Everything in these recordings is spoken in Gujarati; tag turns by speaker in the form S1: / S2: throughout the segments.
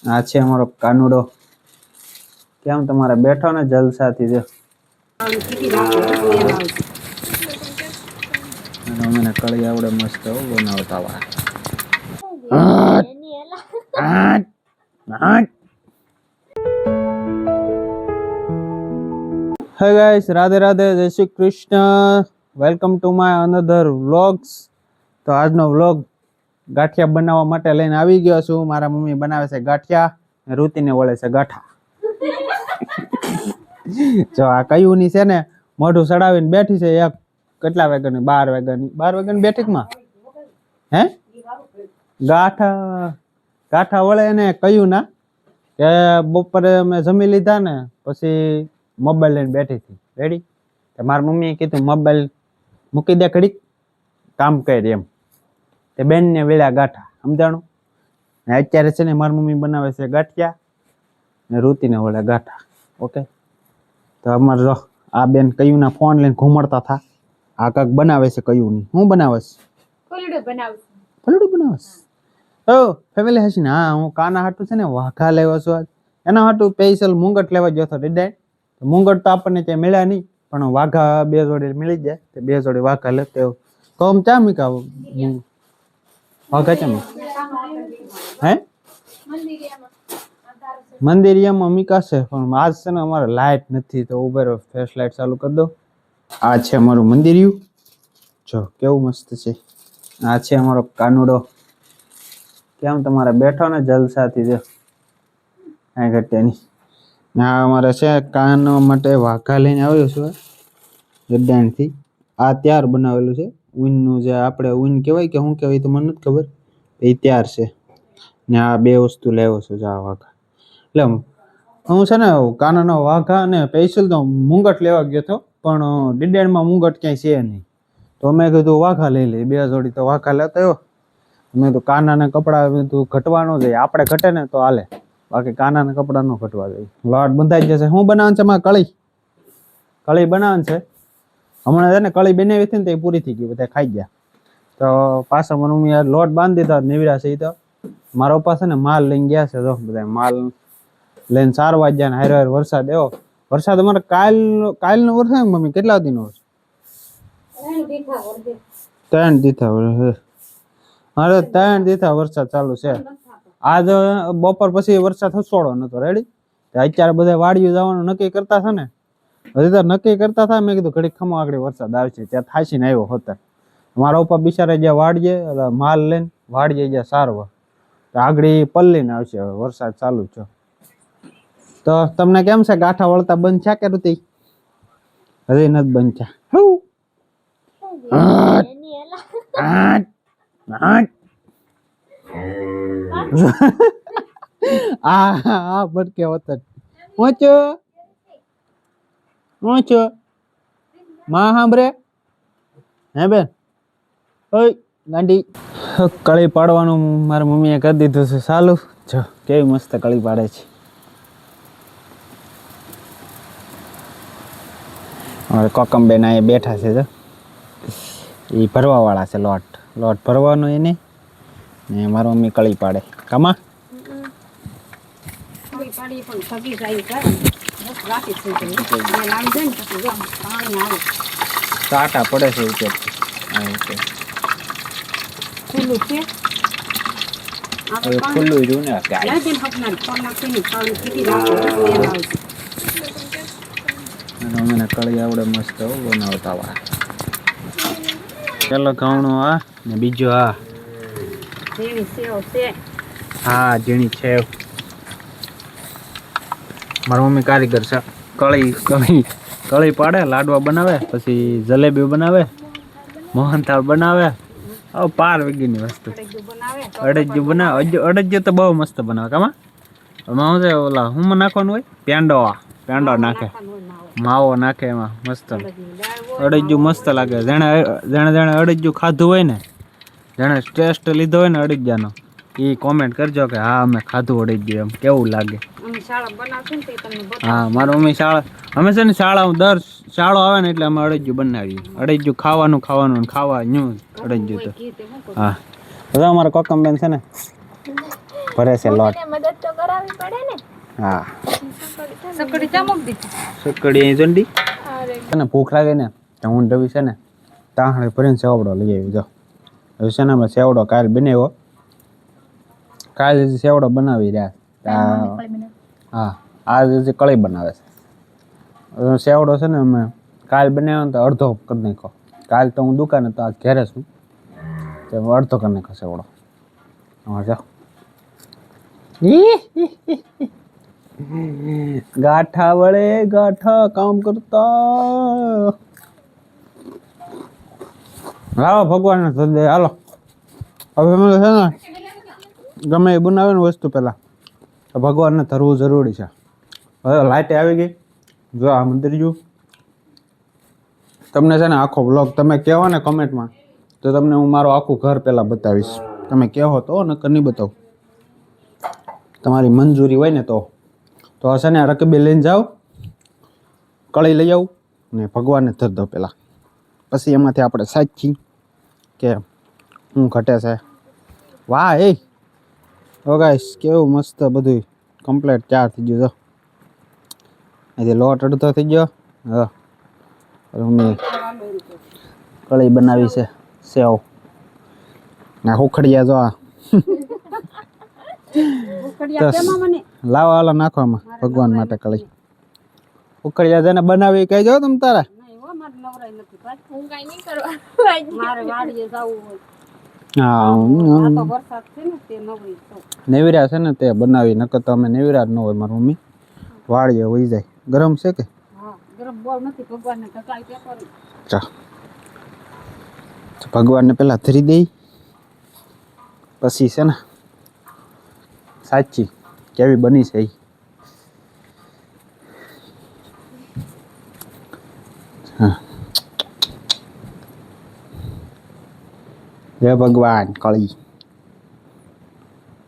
S1: આ છે અમારો કાનુડો. કેમ તમારે બેઠો ને જલસાથી છે? મને કળી આવડે મસ્ત બનાવતા વા. હે ગાઈસ, રાધે રાધે, જય Shri Krishna. Welcome to my another vlogs. તો આજનો વ્લોગ ગાંઠિયા બનાવવા માટે લઈને આવી ગયો છું. મારા મમ્મી બનાવે છે ગાંઠિયા, ઋતિને વળે છે ગાંઠા. જો આ કયું ની છે ને મોઢું સડાવીને બેઠી છે. એક કેટલા વાગ્યાની? 12 વાગ્યાની. 12 વાગ્યાની બેઠકમાં હે ગાંઠા વળે ને કયું ના કે બપોરે અમે જમી લીધા ને પછી મોબાઈલ લઈને બેઠી હતી. રેડી? મારા મમ્મીએ કીધું મોબાઈલ મૂકી દે, ઘડીક કામ કરી એમ. તે બેન ને વેળા ગાંઠા, સમજાણું ને? અત્યારે છે ને મારી મમ્મી બનાવે છે ગાંઠિયા ને ઋતિને વળે ગાંઠા. ઓકે, તો અમારે જો આ બેન કયું ના ફોન લઈને ઘુમડતા થા. આ કાક બનાવે છે કયું ની. હું બનાવસ? ફલડું બનાવસ. ઓ ફેમિલી હસી ને. હા, હું કાના હાટું છે ને વાઘા લેવા છું આજ. એના હાટું સ્પેશિયલ મુંગટ લેવા ગયો હતો. ડીડાય મુંગટ તો આપણને ત્યાં મળ્યા નહીં, પણ વાઘા 2 જોડી મળી જાય. તે 2 જોડી વાઘા લેતે કમ ચા મીકા વાઘા ચા હે મંદિરિયામાં મીકાશે. પણ આજ છે ને અમારે લાઇટ નથી, તો ઉભેરો ફ્લેશ લાઇટ ચાલુ કરી દો. આ છે અમારું મંદિરિયું, જો કેવું મસ્ત છે. આ છે અમારો કાનુડો. કેમ તમારે બેઠો ને જલસાથી છે? કાંઈ ઘટે નહીં. આ અમારે છે કાન માટે વાઘા લઈને આવ્યો છું જડાણથી. આ ત્યાર બનાવેલું છે ઊનનું, જે આપણે ઊન કહેવાય કે શું કહેવાય તો મને નથી ખબર. એ ત્યાર છે ને આ 2 વસ્તુ લેવો છું. આ વાઘા એટલે હું છે ને કાનાનો વાઘા અને સ્પેશિયલ તો મુંગટ લેવા ગયો હતો, પણ ડીડાણમાં મુંગટ ક્યાંય છે નહીં. તો મેં કીધું વાઘા લઈ લઈએ. 2 જોડી તો વાઘા લેતો આવ્યો. મેં તો કાનાના કપડાં તું ઘટવાનો જાય, આપણે ઘટે ને તો હાલે, બાકી કાનાના કપડાં ન ઘટવા જાય. લોટ બંધાઈ જશે. શું બનાવવાનું છે? માં કળી બનાવવાનું છે. હમણાં છે ને કળી બનાવી હતી ને તો એ પૂરી થઈ ગઈ, બધા ખાઈ ગયા. તો પાછા મને મમ્મી લોટ બાંધી દીધા. નિવરા છે. તો મારા પપ્પા છે ને માલ લઈને ગયા છે. તો બધા માલ લઈને 4 વાગ્યા ને હારે વરસાદ એવો. વરસાદ અમારે કાલનો વરસાદ મમ્મી કેટલા દિનો? 3 દીથા. મારે 3 દીથા વરસાદ ચાલુ છે. આજ બપોર પછી વરસાદ હસોડો નતો. રેડી? અત્યારે બધા વાડીઓ જવાનું નક્કી કરતા છે ને, હજી તો નક્કી કરતા હતા. મેં કીધું ઘડીક ખમો, આગળ વરસાદ આવશે. ત્યાં થાશી ને આવ્યો હોતા. મારા પપ્પા બિચારે જ્યાં વાડીએ માલ લઈને વાડીએ જ્યાં સારવા, તો આગળ પલ્લીને આવશે. હવે વરસાદ ચાલુ છે. તો તમને કેમ છે? ગાંઠા વળતા બંધ છે કે ઋતિ? હજી નથી બંધ છે. આ ભટકે વતન ઊંચો માં સાંભળે હે બેન? ઓય ગાંડી. કળી પાડવાનું મારી મમ્મીએ કરી દીધું છે ચાલુ. જો કેવી મસ્ત કળી પાડે છે. હવે કોકમબેન અહીંયા બેઠા છે. જો એ ભરવા વાળા છે. લોટ ભરવાનો એને ને મારી મમ્મી કળી પાડે. કામા કાંટા પડે છે ઉપરથી. ખુલ્લું રહ્યું ને મને કળી આવડે મસ્ત બનાવતા વા. પેલો ઘઉંનો આ ને બીજો આ. હા, ઝીણી સેવ. મારી મમ્મી કારીગર છે. કળી પાડે, લાડવા બનાવે, પછી જલેબી બનાવે, મોહનથાળ બનાવે. પાર વેગીની વસ્તુ. અડદિયું બનાવે. અડદિયું તો બહુ મસ્ત બનાવે. કામાં એમાં શું છે? ઓલા હું નાખવાનું હોય? પેંડો નાખે, માવો નાખે એમાં. મસ્ત અડદિયું મસ્ત લાગે. જેણે અડદિયું ખાધું હોય ને, જેણે ટેસ્ટ લીધો હોય ને અડદિયાનો, એ કોમેન્ટ કરજો કે હા અમે ખાધું અડદિયું, એમ કેવું લાગે. હા, મારી મમ્મી અમે છે ને દર શાળો આવે ને એટલે અમે અડદિયું બનાવીએ. અડદિયું ખાવાનું ખાવા ન્યુ અડદિયું તો. હા, બધા અમારા કોકમબેન છે ને ભરે છે લોટ.
S2: મદદ તો કરાવવી પડે ને.
S1: હા
S2: સકડી ચમક દીધી.
S1: સકડી અહીં જોંડી
S2: અરે
S1: ને ભૂખ લાગે ને તો હું ડબી છે ને તાહણે ભરીને સેવડો લઈ આવી જો. હવે છે ને અમે સેવડો કાલ બનાવ્યો. કાલ સેવડો બનાવી રહ્યા. હા આજ કળી બનાવે છે. સેવડો છે ને અમે કાલ બનાવ્યો તો અડધો કરી નાખો. કાલ તો હું દુકાને તો આજ ઘરે છું તો અડધો કરી નાખો સેવડો. હા જાઓ. ગાઠા વળે ગાઠા કામ કરતા. લાવો ભગવાન સદે હાલો. હવે મને છે ને ગમે એ બનાવે ને વસ્તુ પહેલા તો ભગવાનને ધરવું જરૂરી છે. હવે લાઈટ આવી ગઈ જો આ મંદિર જોયું. તમને છે ને આખો બ્લોગ તમે કહો ને કમેન્ટમાં તો તમને હું મારું આખું ઘર પહેલાં બતાવીશ. તમે કહો તો નકર નહીં બતાવું. તમારી મંજૂરી હોય ને તો છે ને રકબી લઈને જાઓ, કળી લઈ આવું ને ભગવાનને ધર દો પહેલાં. પછી એમાંથી આપણે સાચી કે હું ઘટે છે. વાહ એ ઓ ગાઈસ કેવું મસ્ત બધું કમ્પ્લીટ તૈયાર થઈ ગયું. જો અહીંથી લોટ અડધો થઈ ગયો. હા મેં કળી બનાવી છે સેવ ના હુખડિયા. જો આ લાવો હાલો નાખવામાં ભગવાન માટે કળી. ઉખડિયા જેને બનાવી કઈ જો તમ તારા. નેવરા છે ને તે બનાવી નકર તો અમે નેવરા જ ન હોય. મારી મમ્મી વાળીએ વહી જાય. ગરમ છે કે ભગવાનને પેલા ધરી દઈ પછી છે ને સાચી કેવી બની છે એ. જય ભગવાન. કળી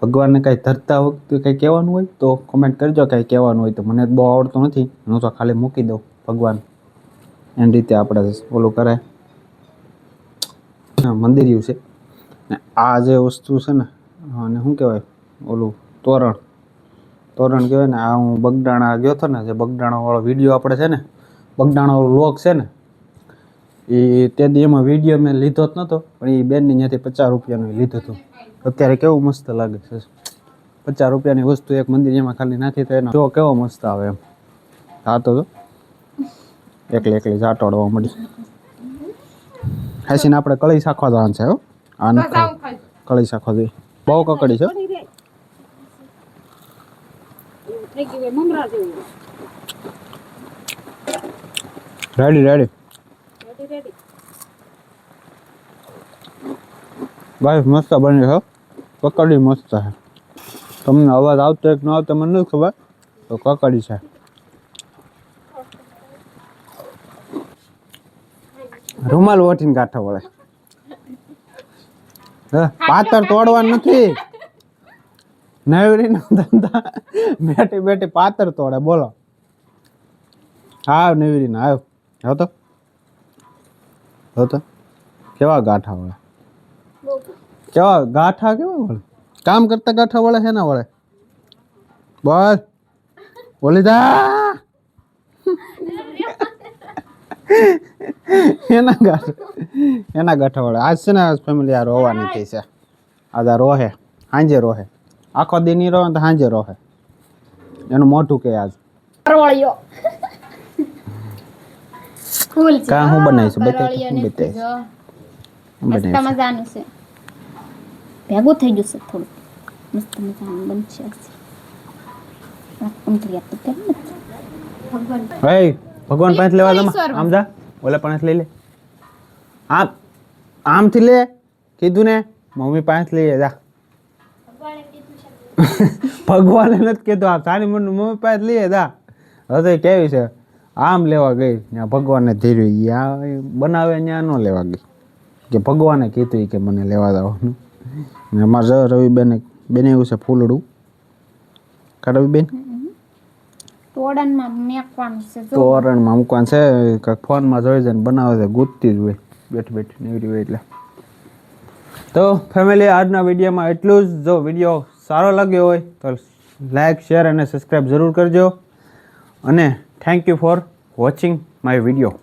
S1: ભગવાનને કઈ ધરતા વખતે કઈ કહેવાનું હોય તો કોમેન્ટ કરજો. કઈ કહેવાનું હોય તો મને બહુ આવડતું નથી. હું તો ખાલી મૂકી દઉં ભગવાન એની રીતે આપણે ઓલું કરાય. મંદિર છે ને આ જે વસ્તુ છે ને અને શું કહેવાય ઓલું તોરણ કહેવાય ને. આ હું બગડાણા ગયો હતો ને જે બગડાણા વાળો વિડીયો આપણે છે ને બગડાણા વાળો વ્લોગ છે ને એ તે દી એમાં વિડીયો મેં લીધો જ નહોતો પણ એ બેનની ત્યાંથી 50 રૂપિયાનું લીધું હતું. અત્યારે કેવું મસ્ત લાગે છે. 50 રૂપિયાની વસ્તુ એક મંદિર એમાં ખાલી નાખી તો એનો જો કેવો મસ્ત આવે એમ. હા તો એકલી ઝાટોડવા મળી. હાસીને આપણે કળી શાખવા જવાનું છે. હો આ કળી શાખવા જોઈએ. બહુ કકડી છે. રેડી ભાઈ મસ્ત બની છે. કકડી મસ્ત છે. તમને અવાજ આવતો એક ન આવતો મને નથી ખબર તો કકડી છે. રૂમાલ ઓઠીને ગાંઠો વળે. પાતર તોડવાનું નથી. નવરી નો ધંધા બેઠી પાતર તોડે. બોલો હા નવરી ના આવ તો કેવા ગાંઠા વળે. કેવા ગાંઠા કેવા વળે. કામ કરતા ગાંઠા વળે છે ના વળે. બોલ બોલી દા એના ગાંઠા વળે. આજ છે ને ફેમિલી આ રોવાની થઈ છે. આજ આ રોહે હાંજે રોહે. આખો દી ની રોહે તો હાંજે રોહે. એનું મોઢું કે આજ કા હું બનાવીશ
S2: મજાનું છે. ભેગું થઈ ગયું છે થોડું મસ્ત મજાનું બનશે.
S1: ભગવાન પાંચ લેવા જમા આમ જા ઓલા પાંચ લઈ લે. આમથી લે કીધું ને મમ્મી પાંચ લઈએ જા. ભગવાને નથી કીધું આ તારી મમ્મી પાંચ લઈએ જા. હવે કેવી છે આમ લેવા ગઈ ત્યાં ભગવાનને ધીર્યું બનાવે ત્યાં ન લેવા ગઈ કે ભગવાને કીધું કે મને લેવા જવાનું. અમારે રવિબેન એવું છે ફૂલડું. કા રવિબેન
S2: તોરણમાં મૂકવાનું
S1: છે. ફોનમાં જોઈ જાય બનાવે છે ગૂંથતી જ હોય બેઠી નેવરી હોય એટલે. તો ફેમિલી આજના વિડીયોમાં એટલું જ. જો વિડીયો સારો લાગ્યો હોય તો લાઈક શેર અને સબસ્ક્રાઈબ જરૂર કરજો અને thank you for watching my video.